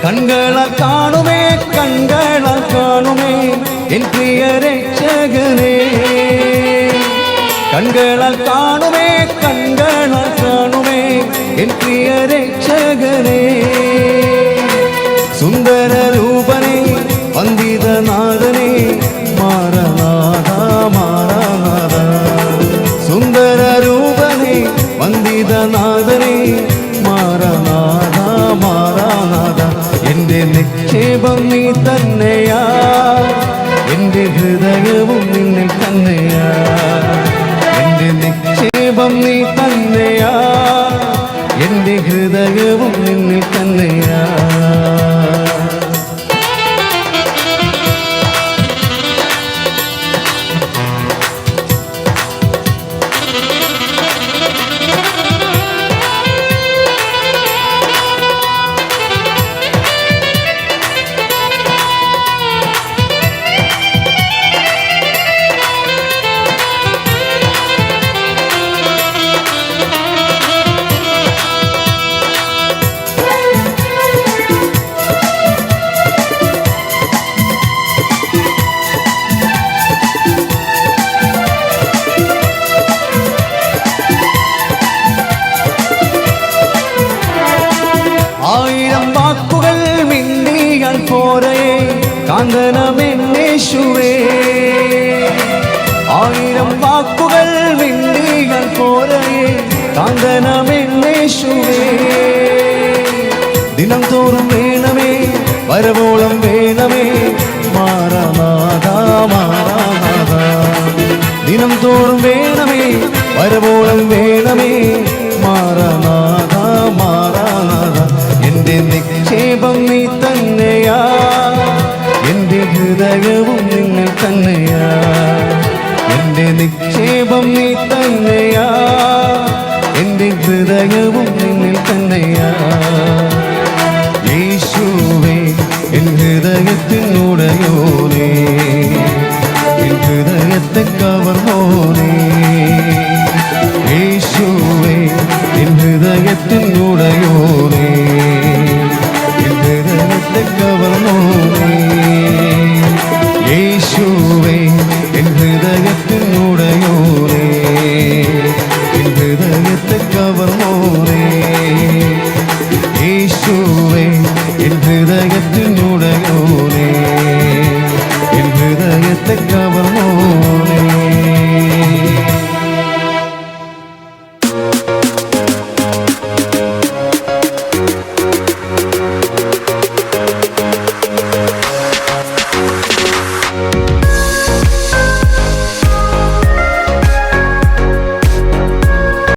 കൺകളാൽ കാണുമേ കൺകളാൽ കാണുമേ N പ്രിയ രക്ഷകനേ. കൺകളാൽ കാണുമേ കൺകളാൽ കാണുമേ N പ്രിയ രക്ഷകനേ. സുന്ദര രൂപനേ വന്ദിതനാഥനേ Maranatha Maranatha. സുന്ദര രൂപനേ വന്ദിതനാഥനേ Maranatha Maranatha. എൻ്റെ നിക്ഷേപം നീ തന്നെയാ, എൻ്റെ ഹൃദയവും നിന്നിൽ തന്നെയാ. എൻ്റെ നിക്ഷേപം നീ തന്നെയാ, എൻ്റെ ഹൃദയവും നിന്നിൽ തന്നെയാ. ആയിരം വാക്കുകൾ മിണ്ടിയാൽ പോരേ കാന്തനമെന്നേശുവേ. ആയിരം വാക്കുകൾ മിണ്ടിയാൽ പോരേ കാന്തനമെന്നേശുവേ. ദിനം തോറും വേണമേ വരവോളം വേണമേ മാറനാഥ മാറനാഥ. ദിനം തോറും വേണമേ വരവോളം വേണമേ മാറനാഥ മാറനാഥ. എൻ്റെ നിക്ഷേപം നീ തന്നെയാ, എൻ്റെ ഹൃദയവും നിങ്ങൾ തന്നെയാ. എൻ്റെ നിക്ഷേപം നീ തന്നെയാ, എൻ്റെ ഹൃദയവും നിന്നിൽ തന്നെയാ. യേശുവേ എൻ ഹൃദയത്തിനുടയോനേ, എൻ ഹൃദയത്തെ കവർന്നോനേ. യേശുവേ എൻ ഹൃദയത്തിനുടയോനേ, എൻ ഹൃദയത്തെ കവർന്നോനേ. യേശുവേ എൻ ഹൃദയത്തിനുടയോനേ, എൻ ഹൃദയത്തെ കവർന്നോനേ. യേശുവേ എൻ ഹൃദയത്തിനു